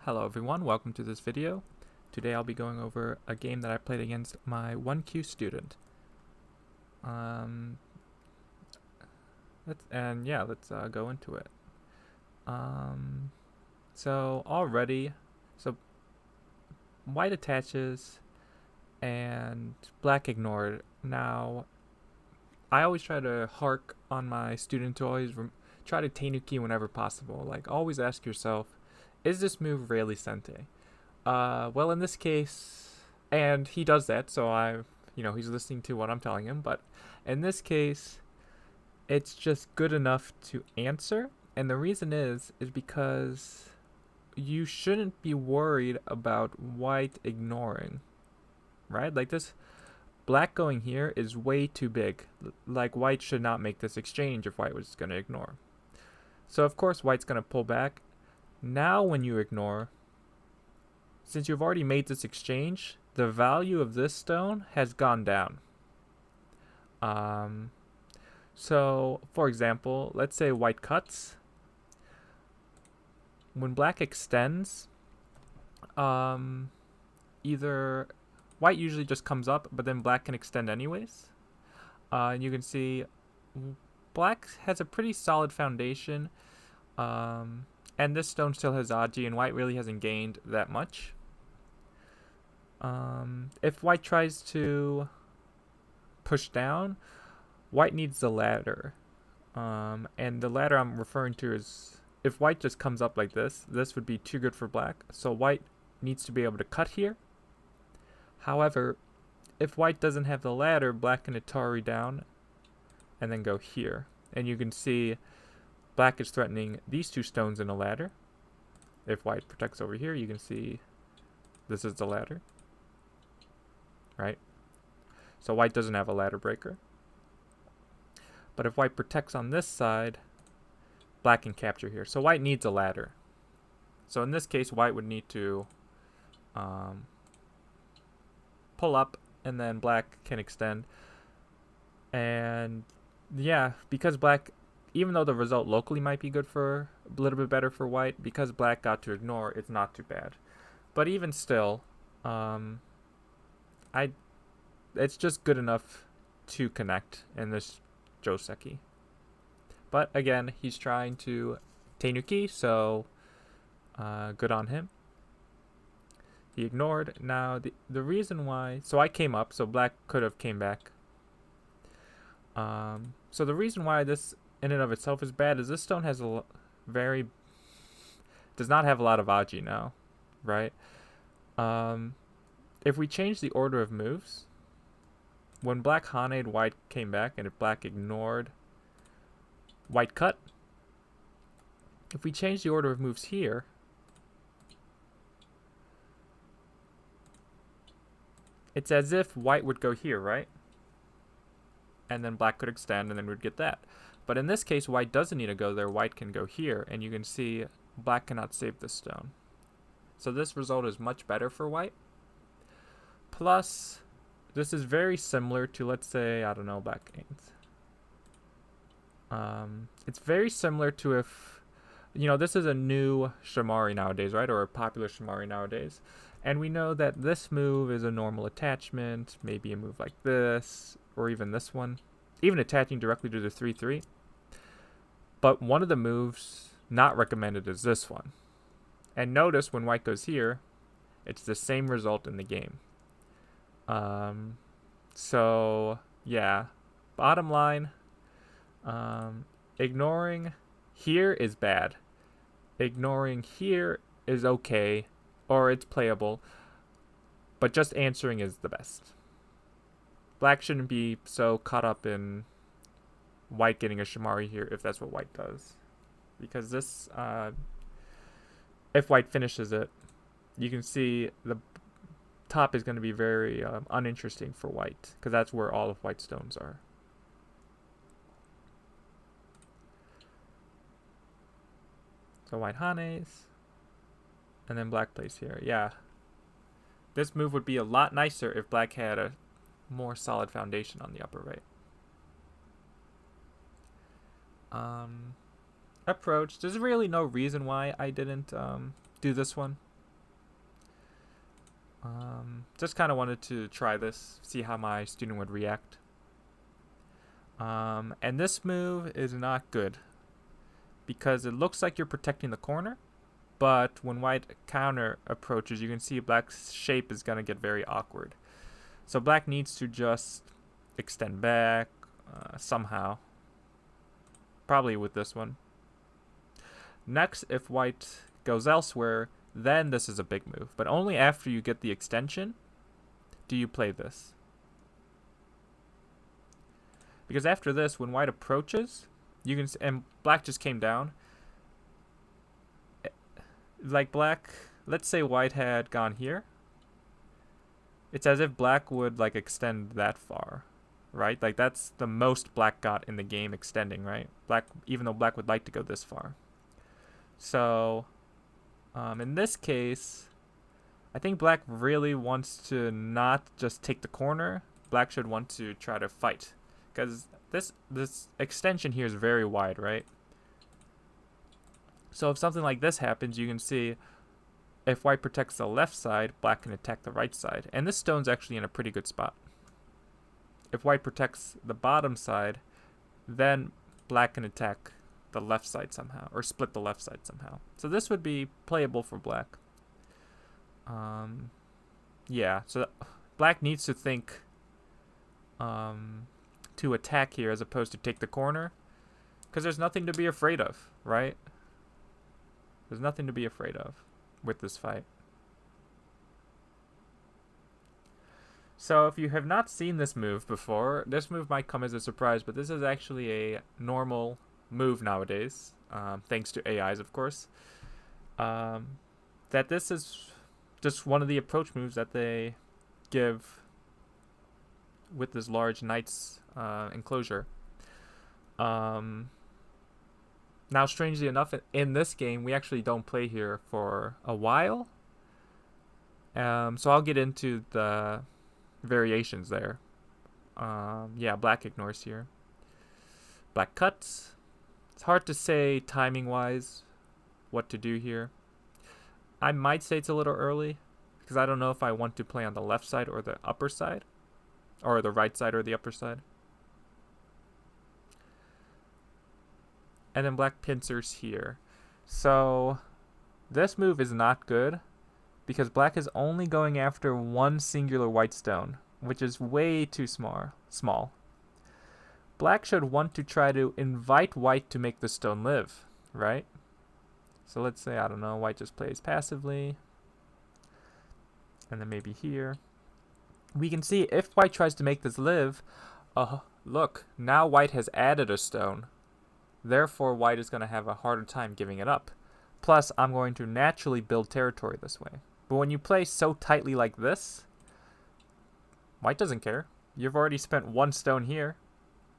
Hello everyone, welcome to this video. Today I'll be going over a game that I played against my 1Q student. Let's go into it. So white attaches and black ignored. Now, I always try to hark on my student to always try to tenuki whenever possible. Like, always ask yourself, is this move really sente? Well, in this case, and he does that, so he's listening to what I'm telling him, but in this case, it's just good enough to answer. And the reason is because you shouldn't be worried about white ignoring, right? Like, this black going here is way too big. Like, white should not make this exchange if white was going to ignore. So, of course, white's going to pull back. Now, when you ignore, since you've already made this exchange, the value of this stone has gone down. So, for example, let's say white cuts. When black extends, either white usually just comes up, but then black can extend anyways. And you can see black has a pretty solid foundation. And this stone still has Aji, and white really hasn't gained that much. If white tries to push down, white needs the ladder. And the ladder I'm referring to is, if white just comes up like this would be too good for black. So white needs to be able to cut here. However, if white doesn't have the ladder, black can Atari down and then go here. And you can see black is threatening these two stones in a ladder. If white protects over here, you can see this is the ladder, right? So white doesn't have a ladder breaker. But if white protects on this side, black can capture here. So white needs a ladder. So in this case, white would need to pull up, and then black can extend. And yeah, because black, even though the result locally might be good for a little bit better for white, because black got to ignore, it's not too bad. But even still, it's just good enough to connect in this Joseki. But again, he's trying to tenuki, so good on him. He ignored. Now the reason why, so I came up, so black could have came back. So the reason why this in and of itself is bad is this stone has does not have a lot of Aji now, right? If we change the order of moves, when black Haned, white came back, and if black ignored, white cut. If we change the order of moves here, it's as if white would go here, right? And then black could extend, and then we'd get that. But in this case, white doesn't need to go there. White can go here, and you can see black cannot save this stone. So this result is much better for white. Plus, this is very similar to, let's say, I don't know, black gains. It's very similar to if, this is a new Shamari nowadays, right? Or a popular Shamari nowadays. And we know that this move is a normal attachment, maybe a move like this, or even this one. Even attaching directly to the 3-3. But one of the moves not recommended is this one. And notice when white goes here, it's the same result in the game. So, yeah. Bottom line, ignoring here is bad. Ignoring here is okay, or it's playable. But just answering is the best. Black shouldn't be so caught up in white getting a Shamari here if that's what white does. Because this, if white finishes it, you can see the top is going to be very uninteresting for white, because that's where all of white stones are. So white Hanes, and then black plays here. Yeah. This move would be a lot nicer if black had a more solid foundation on the upper right. Approach. There's really no reason why I didn't do this one. Just kind of wanted to try this, see how my student would react. And this move is not good because it looks like you're protecting the corner, but when white counter approaches, you can see black's shape is going to get very awkward. So black needs to just extend back somehow, probably with this one. Next, if white goes elsewhere, then this is a big move, but only after you get the extension do you play this. Because after this, when white approaches, you can, and black just came down. Like black, let's say white had gone here. It's as if black would like extend that far, right? Like that's the most black got in the game extending, right? Black, even though black would like to go this far. So, in this case, I think black really wants to not just take the corner. Black should want to try to fight. Because this extension here is very wide, right? So if something like this happens, you can see if white protects the left side, black can attack the right side. And this stone's actually in a pretty good spot. If white protects the bottom side, then black can attack the left side somehow, or split the left side somehow. So this would be playable for black. Yeah, so black needs to think to attack here as opposed to take the corner, because there's nothing to be afraid of, right? There's nothing to be afraid of with this fight. So if you have not seen this move before, this move might come as a surprise, but this is actually a normal move nowadays, thanks to AIs, of course. That this is just one of the approach moves that they give with this large knight's enclosure. Now, strangely enough, in this game, we actually don't play here for a while. So I'll get into the variations there. Yeah, black ignores here. Black cuts. It's hard to say timing-wise what to do here. I might say it's a little early, because I don't know if I want to play on the left side or the upper side, or the right side or the upper side. And then black pincers here. So this move is not good because black is only going after one singular white stone, which is way too small. Black should want to try to invite white to make the stone live, right? So let's say, I don't know, white just plays passively. And then maybe here. We can see if white tries to make this live, look, now white has added a stone. Therefore, white is going to have a harder time giving it up. Plus, I'm going to naturally build territory this way. But when you play so tightly like this, white doesn't care. You've already spent one stone here.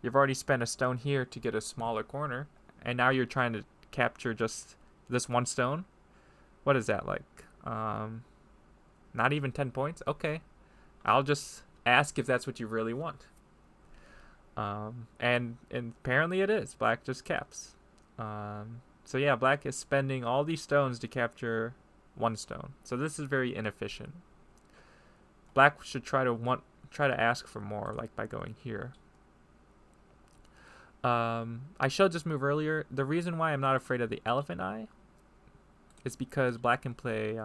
You've already spent a stone here to get a smaller corner. And now you're trying to capture just this one stone. What is that like? Not even 10 points? Okay. I'll just ask if that's what you really want. And apparently it is. Black just caps. So yeah, black is spending all these stones to capture one stone. So this is very inefficient. Black should try to ask for more, like by going here. I showed this move earlier. The reason why I'm not afraid of the elephant eye is because black can play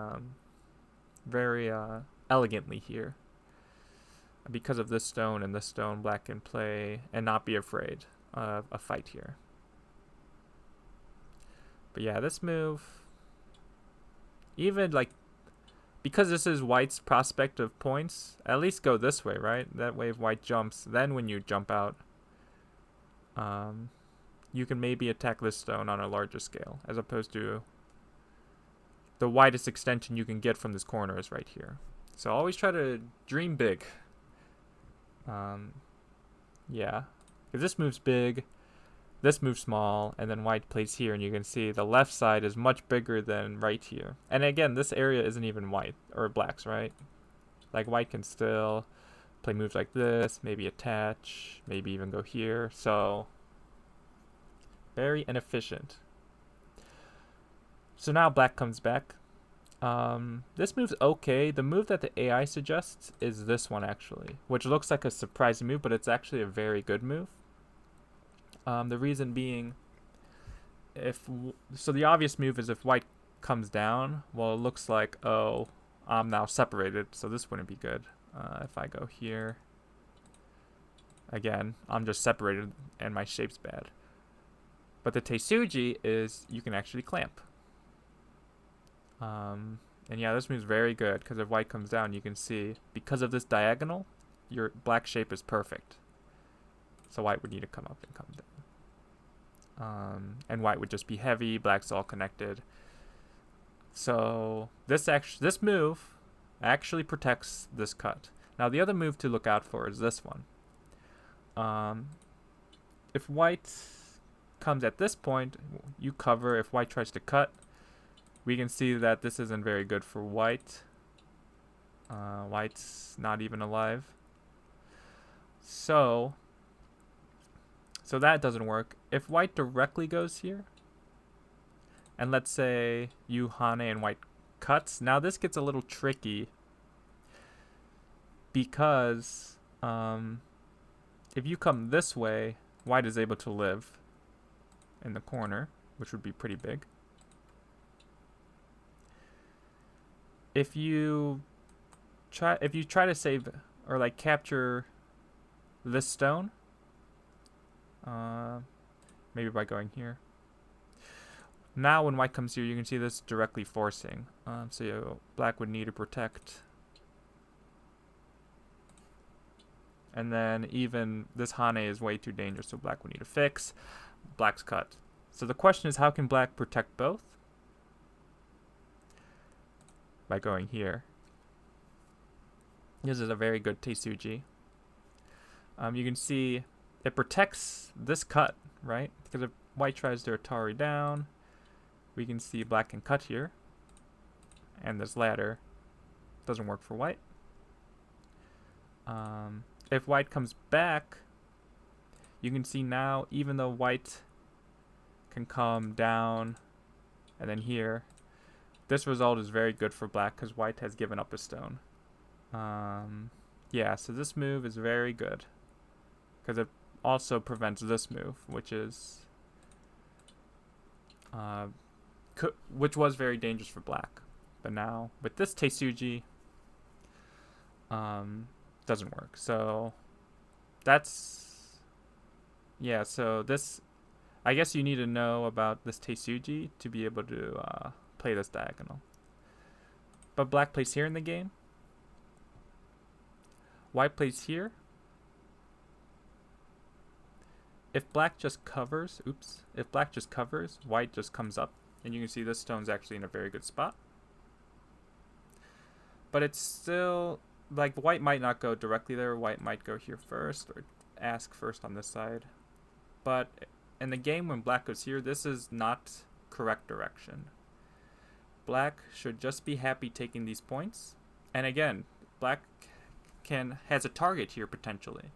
very elegantly here. Because of this stone and this stone, black can play and not be afraid of a fight here. But yeah, this move, even like, because this is white's prospect of points, at least go this way, right? That way if white jumps, then when you jump out, you can maybe attack this stone on a larger scale, as opposed to the widest extension you can get from this corner is right here. So always try to dream big. Yeah, if this moves big, this moves small, and then white plays here, and you can see the left side is much bigger than right here. And again, this area isn't even white or black's, right? Like white can still play moves like this, maybe attach, maybe even go here. So very inefficient. So now black comes back. This move's okay. The move that the AI suggests is this one, actually, which looks like a surprising move, but it's actually a very good move. The reason being, so the obvious move is if white comes down, well, it looks like, oh, I'm now separated, so this wouldn't be good. If I go here, again, I'm just separated and my shape's bad. But the Teisuji is you can actually clamp. And yeah, this move's very good because if white comes down, you can see because of this diagonal, your black shape is perfect. So white would need to come up and come down. And white would just be heavy. Black's all connected. So this move actually protects this cut. Now the other move to look out for is this one. If white comes at this point, you cover. If white tries to cut, we can see that this isn't very good for white. White's not even alive. So that doesn't work. If white directly goes here, and let's say you Hane and white cuts, now this gets a little tricky because if you come this way, white is able to live in the corner, which would be pretty big. If you try to save or like capture this stone, maybe by going here. Now when white comes here, you can see this directly forcing. So black would need to protect. And then even this Hane is way too dangerous, so black would need to fix. Black's cut. So the question is, how can black protect both? By going here. This is a very good Teisuji. You can see it protects this cut, right? Because if white tries to Atari down, we can see black can cut here. And this ladder doesn't work for white. If white comes back, you can see now, even though white can come down and then here, this result is very good for black because white has given up a stone. Yeah, so this move is very good because it also prevents this move, which is which was very dangerous for black. But now with this Teisuji, doesn't work. So that's, yeah, so this, I guess you need to know about this Teisuji to be able to play this diagonal. But black plays here in the game. White plays here. If black just covers, if black just covers, white just comes up. And you can see this stone's actually in a very good spot. But it's still, like, white might not go directly there. White might go here first or ask first on this side. But in the game when black goes here, this is not correct direction. Black should just be happy taking these points. And again, black has a target here potentially.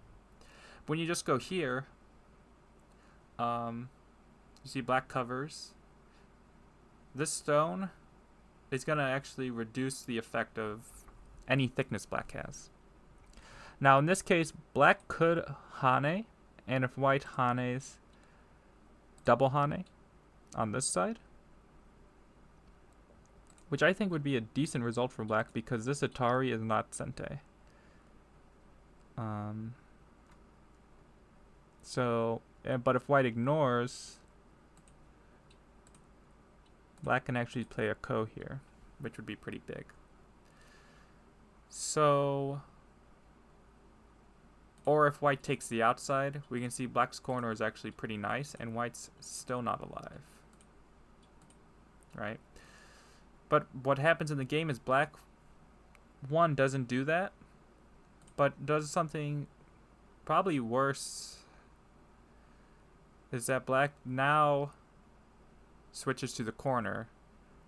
When you just go here, you see black covers. This stone is going to actually reduce the effect of any thickness black has. Now in this case, black could Hane, and if white Hanes, double Hane on this side, which I think would be a decent result for black because this Atari is not Sente. But if white ignores, black can actually play a Ko here, which would be pretty big. So, or if white takes the outside, we can see black's corner is actually pretty nice, and white's still not alive. Right? But what happens in the game is black, one, doesn't do that, but does something probably worse, is that black now switches to the corner,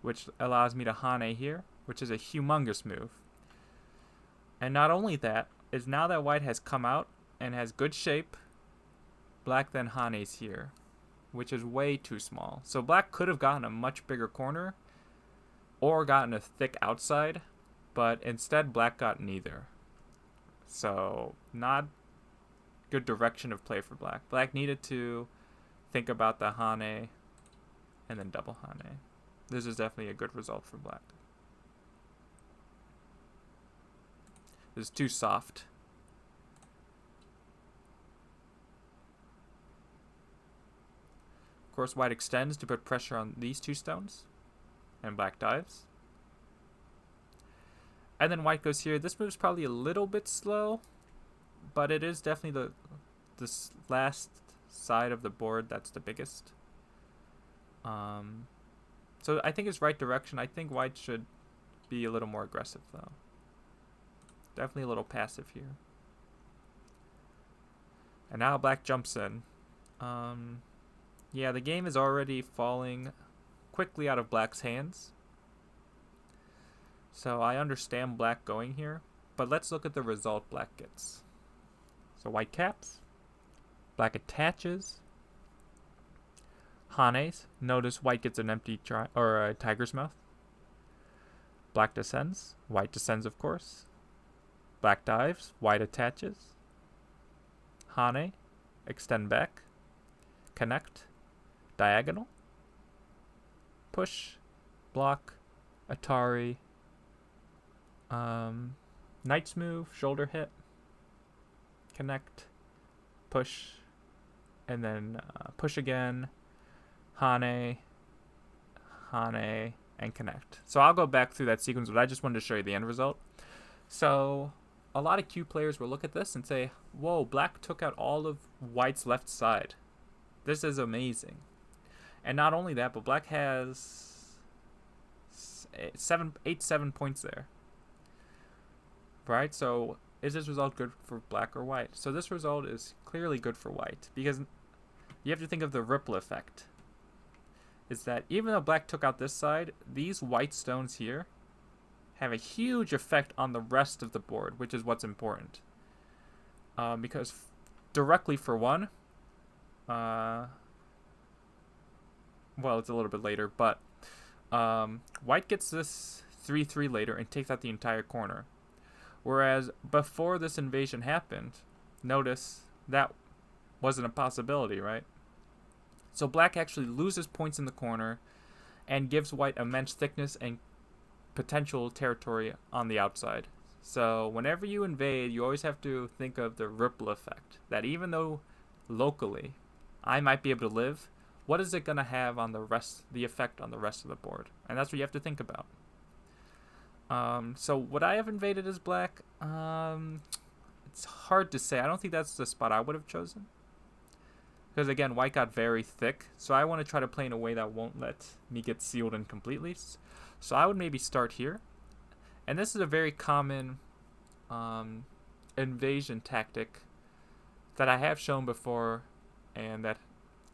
which allows me to Hane here, which is a humongous move. And not only that, is now that white has come out and has good shape, black then Hanes here, which is way too small. So black could have gotten a much bigger corner, or gotten a thick outside, but instead black got neither. So not good direction of play for black. Black needed to think about the Hane and then double Hane. This is definitely a good result for black. This is too soft. Of course, white extends to put pressure on these two stones, and black dives. And then white goes here. This move's probably a little bit slow, but it is definitely this last side of the board that's the biggest. So I think it's right direction. I think white should be a little more aggressive, though. Definitely a little passive here. And now black jumps in. Yeah, the game is already falling quickly out of black's hands. So I understand black going here, but let's look at the result black gets. So white caps, black attaches, Hanes. Notice white gets an empty or a tiger's mouth. Black descends, white descends of course. Black dives, white attaches. Hane, extend back, connect, diagonal, push, block, Atari, knight's move, shoulder hit, connect, push, and then push again, Hane, and connect. So I'll go back through that sequence, but I just wanted to show you the end result. So a lot of Q players will look at this and say, whoa, black took out all of white's left side. This is amazing. And not only that, but black has 7 points there. Right? So is this result good for black or white? So this result is clearly good for white, because you have to think of the ripple effect. Is that even though black took out this side, these white stones here have a huge effect on the rest of the board, which is what's important. Because directly for one, well, it's a little bit later, but white gets this 3-3 later and takes out the entire corner. Whereas before this invasion happened, notice that wasn't a possibility, right? So black actually loses points in the corner and gives white immense thickness and potential territory on the outside. So whenever you invade, you always have to think of the ripple effect. That even though locally I might be able to live, what is it going to have on the effect on the rest of the board? And that's what you have to think about. So would I have invaded as black? It's hard to say. I don't think that's the spot I would have chosen. Because again, white got very thick. So I want to try to play in a way that won't let me get sealed in completely. So I would maybe start here. And this is a very common invasion tactic that I have shown before, and that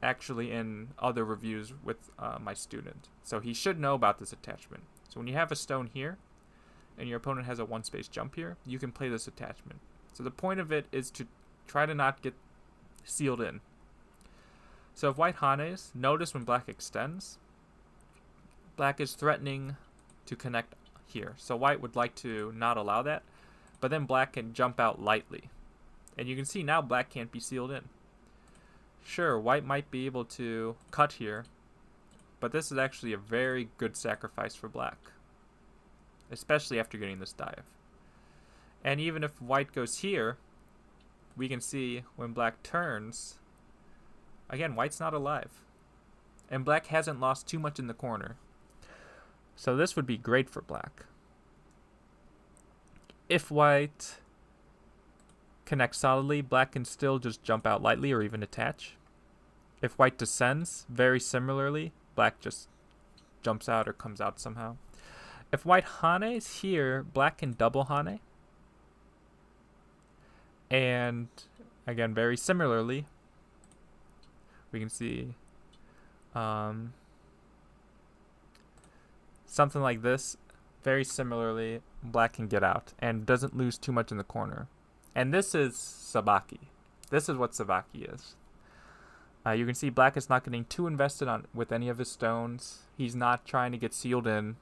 actually in other reviews with my student. So he should know about this attachment. So when you have a stone here, and your opponent has a one-space jump here, you can play this attachment. So the point of it is to try to not get sealed in. So if white hanes, notice when black extends, black is threatening to connect here. So white would like to not allow that, but then black can jump out lightly. And you can see now black can't be sealed in. Sure, white might be able to cut here, but this is actually a very good sacrifice for black, especially after getting this dive. And even if white goes here, we can see when black turns, again, white's not alive. And black hasn't lost too much in the corner. So this would be great for black. If white connects solidly, black can still just jump out lightly or even attach. If white descends, very similarly, black just jumps out or comes out somehow. If white hanes here, black can double hane. And again, very similarly, we can see something like this. Very similarly, black can get out and doesn't lose too much in the corner. And this is Sabaki. This is what Sabaki is. You can see black is not getting too invested with any of his stones. He's not trying to get sealed in.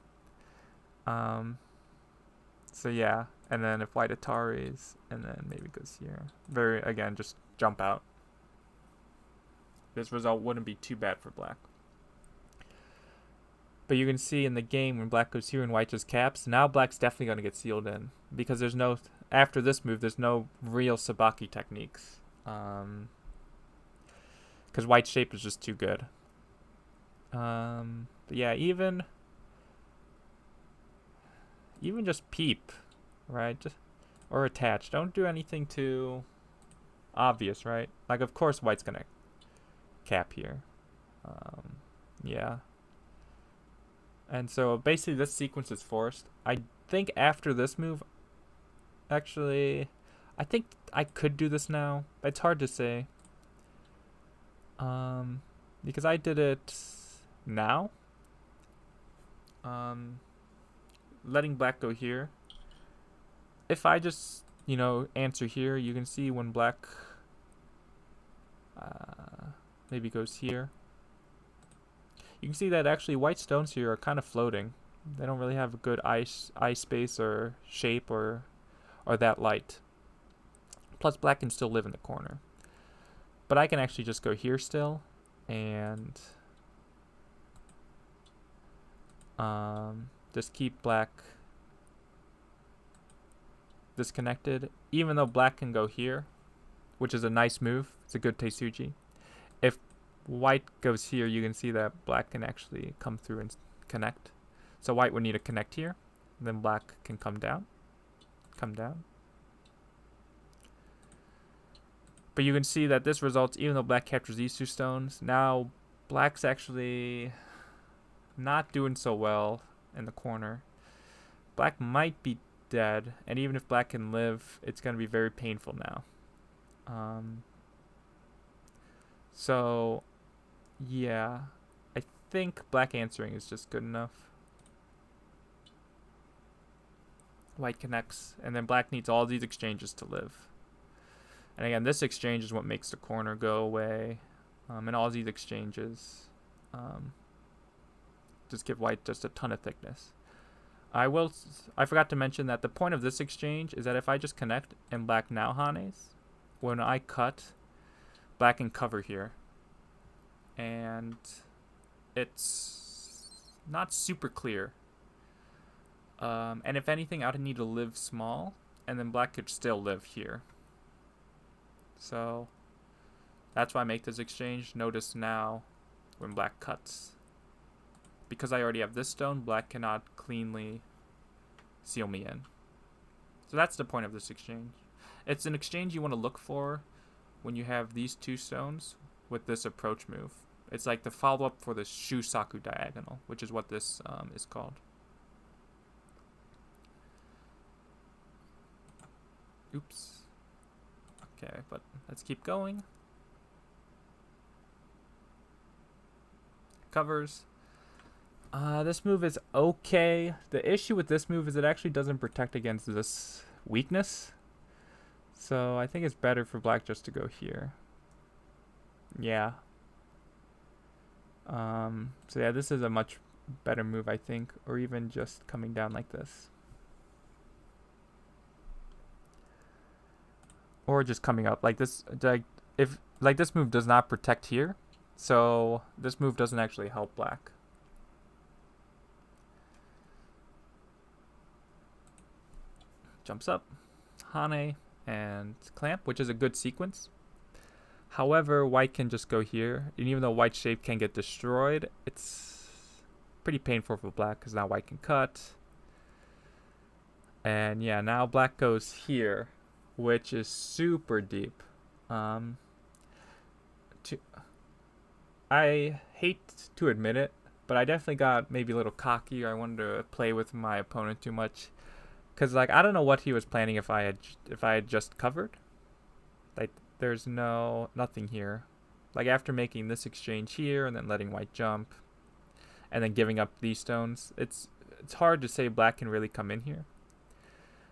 So yeah, and then if white Ataris, and then maybe goes here. Again, just jump out. This result wouldn't be too bad for black. But you can see in the game when black goes here and white just caps, now black's definitely going to get sealed in. Because there's no, after this move, there's no real Sabaki techniques. Because white's shape is just too good. But yeah, even just peep, right? Or attach. Don't do anything too obvious, right? Like, of course white's going to cap here. Yeah. And so basically this sequence is forced. I think after this move, actually, I think I could do this now. But it's hard to say. Because I did it now. Letting black go here. If I just, answer here, you can see when black maybe goes here. You can see that actually white stones here are kind of floating. They don't really have a good eye space or shape or that light. Plus black can still live in the corner. But I can actually just go here still and just keep black disconnected. Even though black can go here, which is a nice move. It's a good Teisuji. If white goes here, you can see that black can actually come through and connect. So white would need to connect here. Then black can come down. But you can see that this results, even though black captures these two stones, now black's actually not doing so well in the corner. Black might be dead, and even if black can live, it's going to be very painful now. So yeah, I think black answering is just good enough. White connects, and then black needs all these exchanges to live. And again, this exchange is what makes the corner go away. And all these exchanges just give white just a ton of thickness. I forgot to mention that the point of this exchange is that if I just connect and black now hanes, when I cut, black can cover here. And it's not super clear. And if anything, I would need to live small, and then black could still live here. So that's why I make this exchange. Notice now when black cuts, because I already have this stone, black cannot cleanly seal me in. So that's the point of this exchange. It's an exchange you want to look for when you have these two stones with this approach move. It's like the follow-up for the Shusaku diagonal, which is what this is called. Oops. Okay, but let's keep going. Covers. This move is okay. The issue with this move is it actually doesn't protect against this weakness. So I think it's better for black just to go here. Yeah. So yeah, this is a much better move, I think, or even just coming down like this. Or just coming up like this. If this move does not protect here, so this move doesn't actually help black. Jumps up, hane, and clamp, which is a good sequence. However, white can just go here, and even though white's shape can get destroyed, it's pretty painful for black because now white can cut. And yeah, now black goes here, which is super deep. I hate to admit it, but I definitely got maybe a little cocky, or I wanted to play with my opponent too much. Cause like I don't know what he was planning if I had just covered. Like there's nothing here. Like after making this exchange here and then letting white jump, and then giving up these stones, it's hard to say black can really come in here.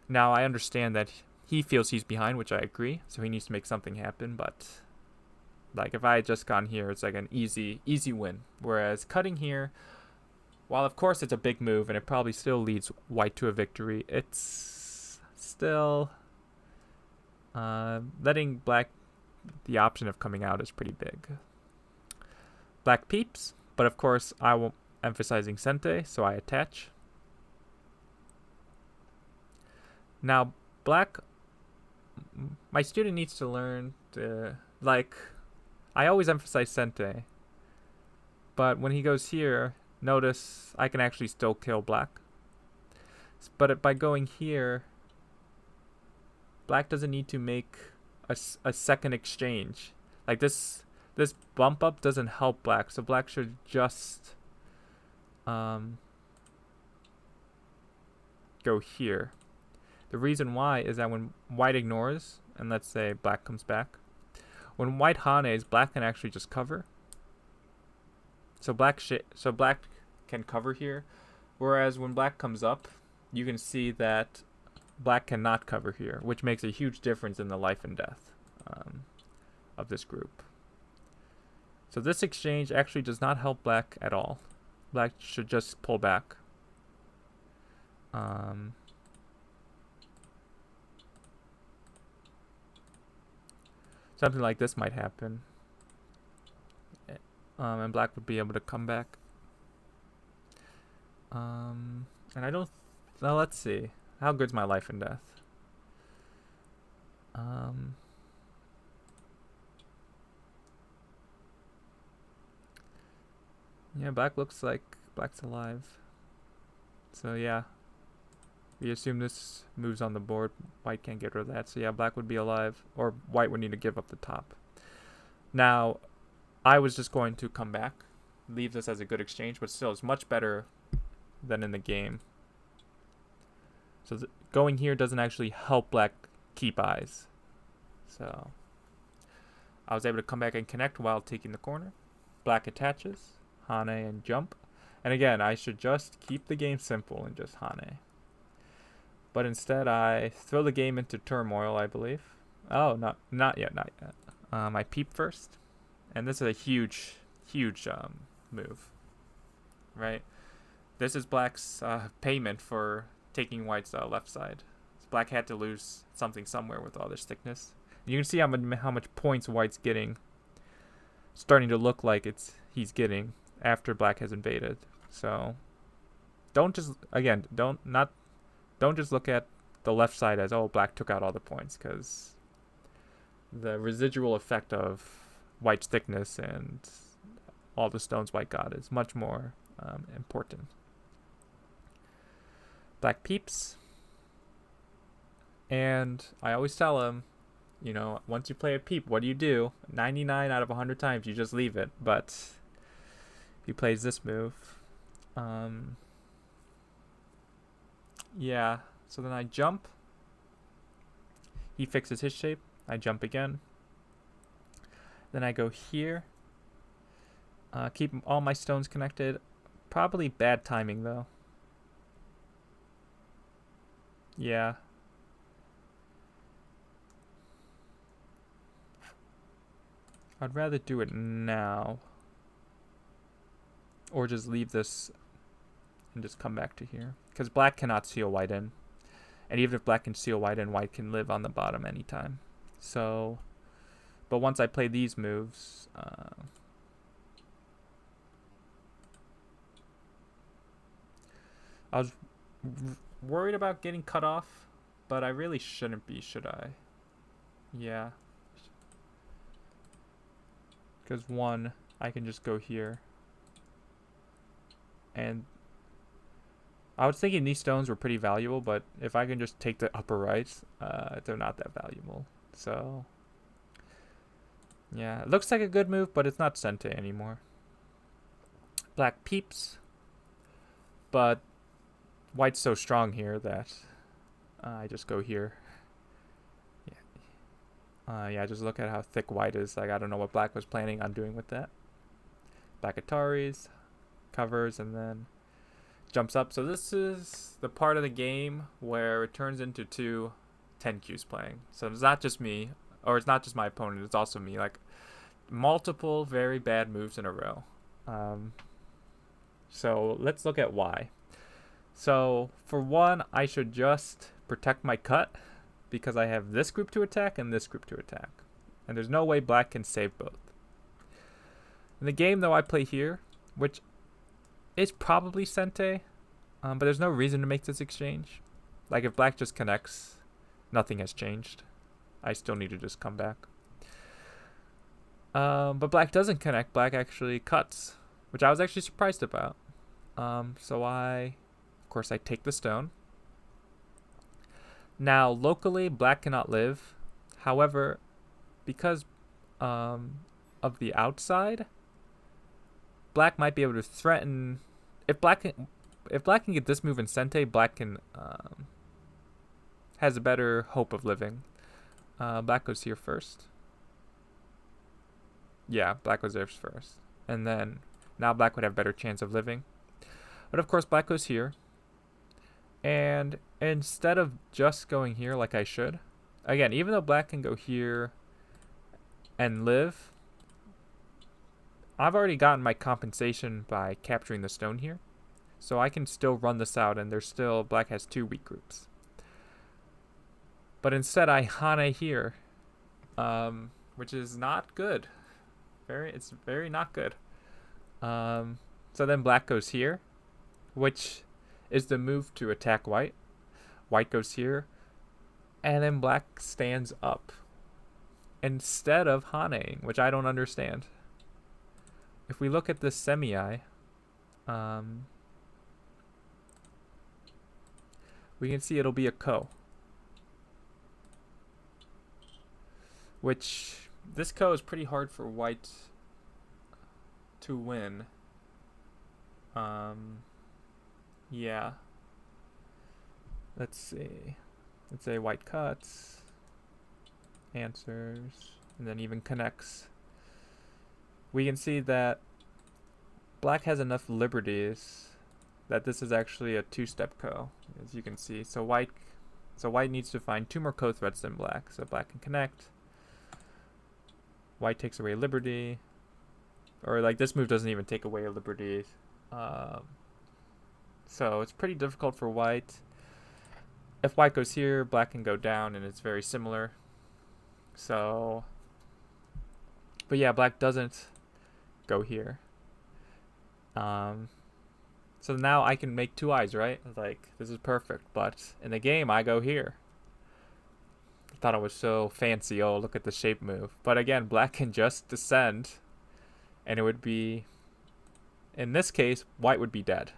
Now I understand that he feels he's behind, which I agree, so he needs to make something happen. But like if I had just gone here, it's like an easy win. Whereas cutting here while of course it's a big move and it probably still leads white to a victory, it's still letting black the option of coming out is pretty big. Black peeps, but of course I will emphasizing sente, so I attach. Now black, my student needs to learn to, like, I always emphasize sente, but when he goes here, notice I can actually still kill black. But by going here, black doesn't need to make a second exchange. Like this bump up doesn't help black, so black should just go here. The reason why is that when white ignores, and let's say black comes back, when white hanes, black can actually just cover. So black can cover here, whereas when black comes up, you can see that black cannot cover here, which makes a huge difference in the life and death of this group. So this exchange actually does not help black at all. Black should just pull back. Something like this might happen. And black would be able to come back. And I don't... Well, let's see. How good's my life and death? Yeah, black looks like black's alive. So yeah. We assume this moves on the board. White can't get rid of that. So yeah, black would be alive. Or white would need to give up the top. Now, I was just going to come back. Leave this as a good exchange. But still, it's much better than in the game. So going here doesn't actually help black keep eyes. So I was able to come back and connect while taking the corner. Black attaches. Hane and jump. And again, I should just keep the game simple and just Hane. But instead, I throw the game into turmoil, I believe. Oh, not yet. I peep first. And this is a huge move. Right? This is black's payment for taking white's left side. So black had to lose something somewhere with all this thickness. You can see how much points white's getting. Starting to look like he's getting after black has invaded. So don't just look at the left side as, oh, black took out all the points, because the residual effect of white's thickness and all the stones white got is much more important. Black peeps. And I always tell him, you know, once you play a peep, what do you do? 99 out of 100 times you just leave it. But he plays this move. Yeah, so then I jump. He fixes his shape. I jump again. Then I go here. Keep all my stones connected. Probably bad timing though. Yeah. I'd rather do it now. Or just leave this and just come back to here. Because black cannot seal white in. And even if black can seal white in, white can live on the bottom anytime. So, but once I play these moves, I was worried about getting cut off, but I really shouldn't be, should I? Yeah. Because one, I can just go here. And I was thinking these stones were pretty valuable, but if I can just take the upper rights, they're not that valuable. So, yeah, it looks like a good move, but it's not sente anymore. Black peeps, but white's so strong here that I just go here. Yeah, just look at how thick white is. Like, I don't know what black was planning on doing with that. Black Ataris, covers, and then jumps up. So this is the part of the game where it turns into two 10Qs playing. So it's not just me, or it's not just my opponent, it's also me. Like, multiple very bad moves in a row. So let's look at why. So for one, I should just protect my cut because I have this group to attack and this group to attack. And there's no way black can save both. In the game, though, I play here, which is probably Sente, but there's no reason to make this exchange. Like, if black just connects, nothing has changed. I still need to just come back. But black doesn't connect. Black actually cuts, which I was actually surprised about. So of course, I take the stone. Now, locally, black cannot live. However, because of the outside, black might be able to threaten. If black can get this move in Sente, black can has a better hope of living. Black goes here first. Yeah, black goes there first, and then now black would have better chance of living. But of course, black goes here, and instead of just going here like I should, again, even though black can go here and live, I've already gotten my compensation by capturing the stone here. So I can still run this out, and there's still, black has 2 weak groups. But instead I Hane here, which is not good. It's very not good. So then black goes here, which is the move to attack white. White goes here, and then black stands up instead of Haneing, which I don't understand. If we look at this semi-eye, we can see it'll be a ko. Which, this ko is pretty hard for white to win. Yeah. Let's see. Let's say white cuts, answers, and then even connects. We can see that black has enough liberties that this is actually a 2-step ko, as you can see. So white needs to find 2 more ko threats than black, so black can connect. White takes away liberty, or like this move doesn't even take away a liberty. So it's pretty difficult for white. If white goes here, black can go down, and it's very similar. So, but yeah, black doesn't go here. So now I can make 2 eyes, right? Like, this is perfect. But in the game, I go here. I thought it was so fancy. Oh, look at the shape move. But again, black can just descend, and it would be, in this case, white would be dead.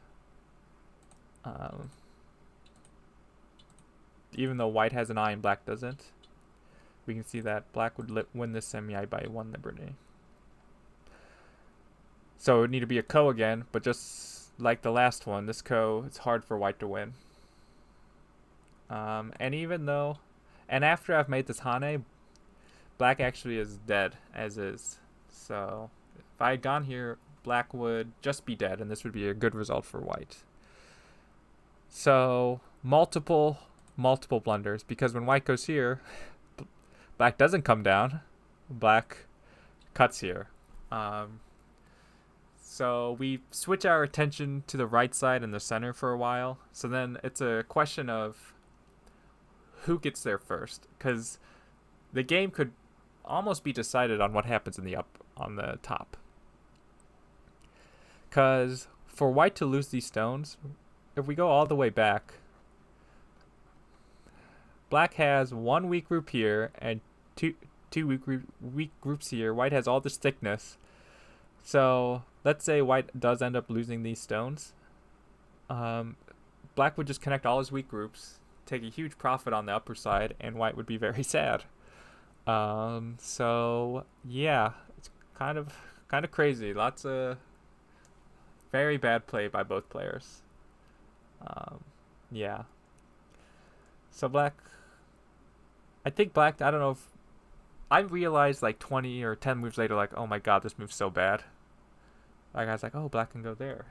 Even though white has an eye and black doesn't, we can see that black would win this semi-eye by 1 liberty. So it would need to be a ko again, but just like the last one, this ko, it's hard for white to win. And even though, and after I've made this Hane, black actually is dead as is. So if I had gone here, black would just be dead, and this would be a good result for white. So multiple blunders, because when white goes here, black doesn't come down, black cuts here. So we switch our attention to the right side and the center for a while. So then it's a question of who gets there first, because the game could almost be decided on what happens in the on the top. Because for white to lose these stones, if we go all the way back, black has 1 weak group here and two weak groups here. White has all this thickness. So let's say white does end up losing these stones. Black would just connect all his weak groups, take a huge profit on the upper side, and white would be very sad. So yeah, it's kind of crazy. Lots of very bad play by both players. Yeah. So black, I think black, I don't know if, I realized like 20 or 10 moves later, like, oh my god, this move's so bad. Like, I was like, oh, black can go there.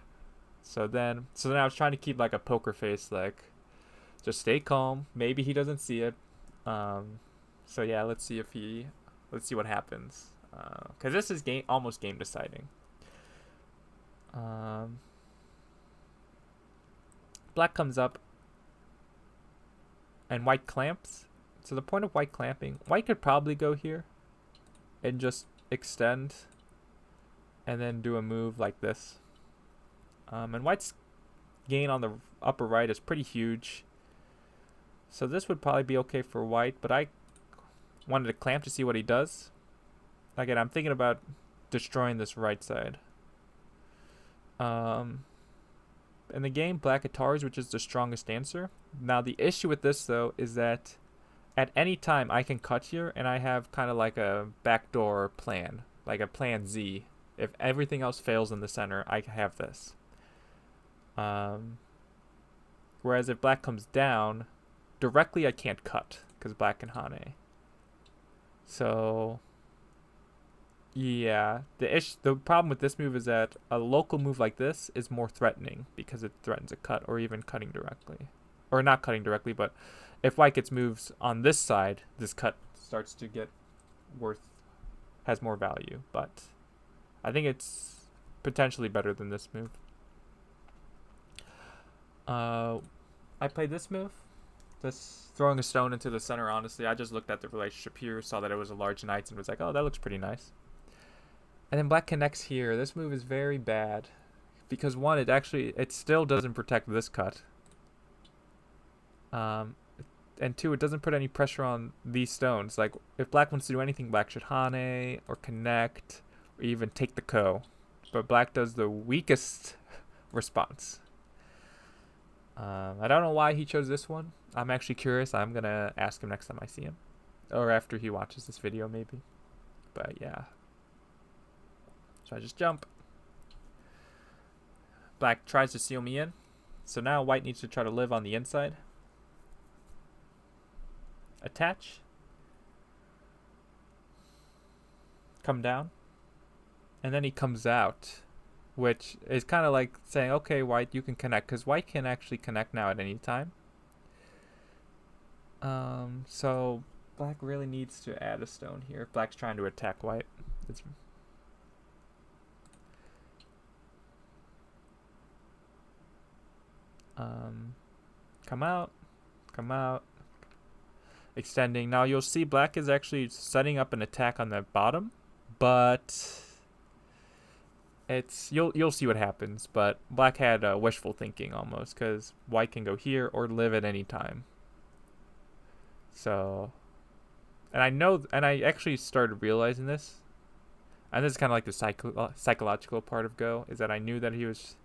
So then I was trying to keep like a poker face, like, just stay calm. Maybe he doesn't see it. So yeah, let's see what happens. Because this is almost game deciding. Black comes up and white clamps. So the point of white clamping, white could probably go here and just extend and then do a move like this. And white's gain on the upper right is pretty huge. So this would probably be okay for white, but I wanted to clamp to see what he does. Again, I'm thinking about destroying this right side. In the game, black atars, which is the strongest answer. Now the issue with this though is that at any time I can cut here and I have kind of like a backdoor plan, like a plan Z. If everything else fails in the center, I have this. Whereas if black comes down, directly I can't cut because black can Hane. So yeah, the problem with this move is that a local move like this is more threatening because it threatens a cut or even cutting directly. Or not cutting directly, but if white gets moves on this side, this cut starts to get has more value. But I think it's potentially better than this move. I played this move. This throwing a stone into the center, honestly. I just looked at the relationship here, saw that it was a large knight, and was like, oh, that looks pretty nice. And then black connects here. This move is very bad because one, it still doesn't protect this cut. And two, it doesn't put any pressure on these stones. Like if black wants to do anything, black should Hane or connect or even take the ko. But black does the weakest response. I don't know why he chose this one. I'm actually curious. I'm gonna ask him next time I see him, or after he watches this video maybe. But yeah. So I just jump. Black tries to seal me in. So now white needs to try to live on the inside. Attach. Come down. And then he comes out, which is kind of like saying, okay, white, you can connect, because white can actually connect now at any time. So black really needs to add a stone here. Black's trying to attack white. Come out, extending. Now you'll see black is actually setting up an attack on the bottom, but you'll see what happens. But black had wishful thinking almost, because white can go here or live at any time. So, and I actually started realizing this, and this is kind of like the psychological part of Go, is that I knew that he was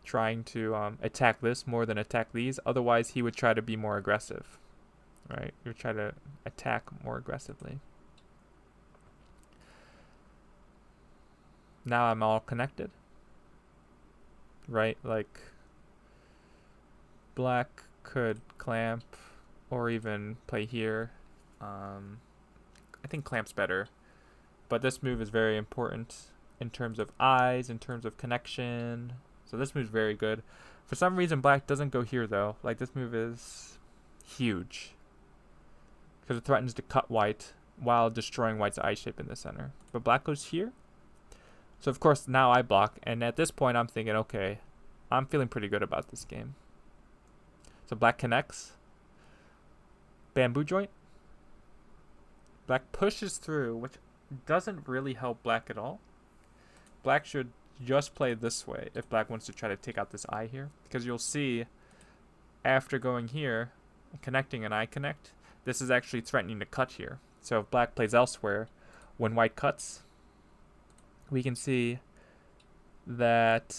trying to attack this more than attack these. Otherwise, he would try to be more aggressive, right? He would try to attack more aggressively. Now I'm all connected, right? Like black could clamp or even play here. I think clamp's better, but this move is very important in terms of eyes, in terms of connection. So this move's very good. For some reason, black doesn't go here though. Like this move is huge because it threatens to cut white while destroying white's eye shape in the center. But black goes here. So of course now I block, and at this point I'm thinking, okay, I'm feeling pretty good about this game. So black connects. Bamboo joint. Black pushes through, which doesn't really help black at all. Black should just play this way if black wants to try to take out this eye here, because you'll see after going here, connecting an eye connect, this is actually threatening to cut here. So if black plays elsewhere, when white cuts, we can see that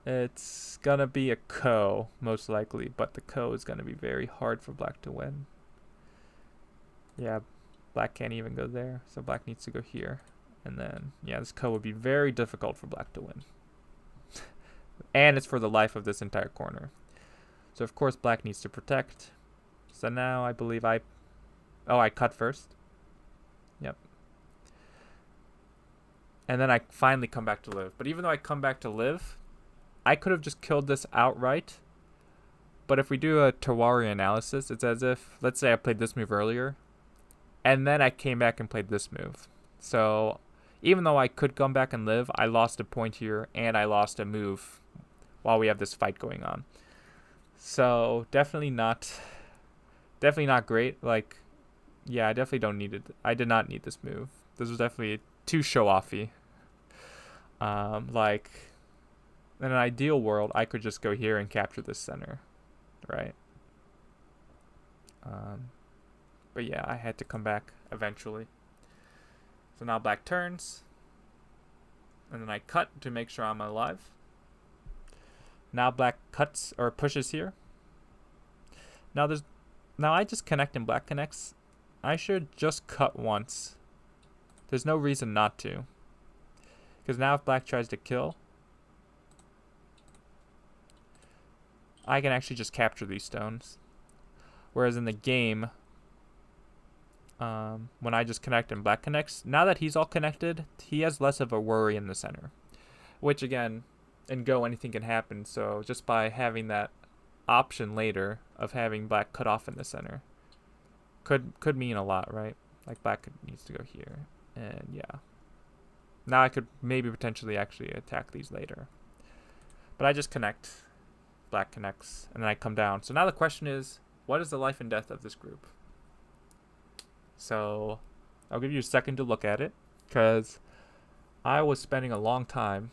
it's gonna be a ko most likely, but the ko is gonna be very hard for black to win. Yeah, black can't even go there, so black needs to go here. And then, yeah, this ko would be very difficult for black to win. And it's for the life of this entire corner. So of course black needs to protect. So now I believe I cut first. Yep. And then I finally come back to live. But even though I come back to live, I could have just killed this outright. But if we do a terroir analysis, it's as if, let's say I played this move earlier, and then I came back and played this move. So even though I could come back and live, I lost a point here, and I lost a move while we have this fight going on. So definitely not great. Like, yeah, I definitely don't need it. I did not need this move. This was definitely too show-offy. Like, in an ideal world, I could just go here and capture this center, right? But yeah, I had to come back eventually. So now black turns, and then I cut to make sure I'm alive. Now black cuts or pushes here. Now I just connect and black connects. I should just cut once. There's no reason not to. Because now if black tries to kill, I can actually just capture these stones. Whereas in the game, when I just connect and black connects, now that he's all connected, he has less of a worry in the center. Which again, in Go anything can happen, so just by having that option later of having black cut off in the center could mean a lot, right? Like black needs to go here, and yeah. Now I could maybe potentially actually attack these later. But I just connect, black connects, and then I come down. So now the question is, what is the life and death of this group? So I'll give you a second to look at it, because I was spending a long time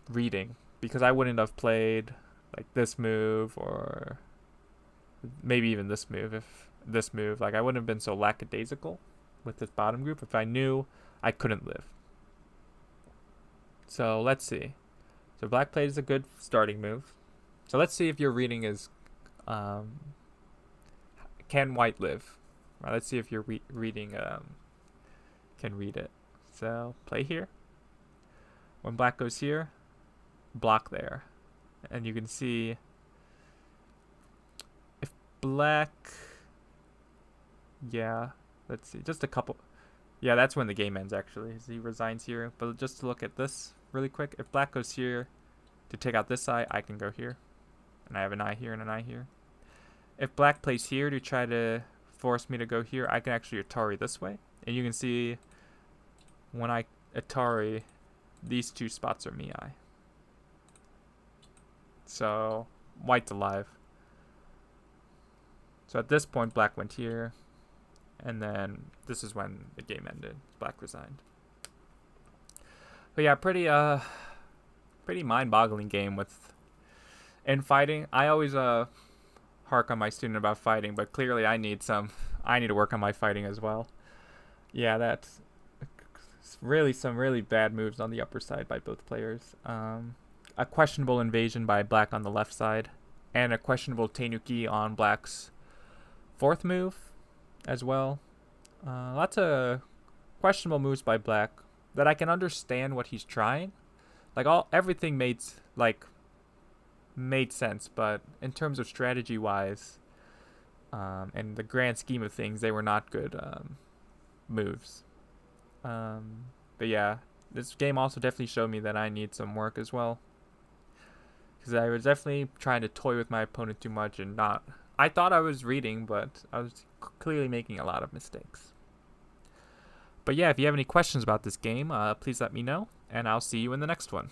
reading, because I wouldn't have played like this move or maybe even this move like I wouldn't have been so lackadaisical with this bottom group if I knew I couldn't live. So let's see. So black plays a good starting move. So let's see if your reading is can white live. Right, let's see if your reading can read it. So play here. When black goes here, block there. And you can see if black, yeah, let's see, just a couple. Yeah, that's when the game ends actually. He resigns here. But just to look at this really quick, if black goes here to take out this eye, I can go here. And I have an eye here and an eye here. If black plays here to try to force me to go here, I can actually Atari this way. And you can see when I Atari, these two spots are me eye. So white's alive. So at this point, black went here. And then this is when the game ended. Black resigned. But yeah, pretty mind-boggling game with fighting. I always hark on my student about fighting, but clearly I need to work on my fighting as well. Yeah, that's really some really bad moves on the upper side by both players. A questionable invasion by black on the left side, and a questionable Tenuki on black's fourth move as well. Lots of questionable moves by black that I can understand what he's trying. Like everything made sense, but in terms of strategy wise, and the grand scheme of things, they were not good moves. But yeah, this game also definitely showed me that I need some work as well, because I was definitely trying to toy with my opponent too much and not. I thought I was reading, but I was clearly making a lot of mistakes. But yeah, if you have any questions about this game, please let me know, and I'll see you in the next one.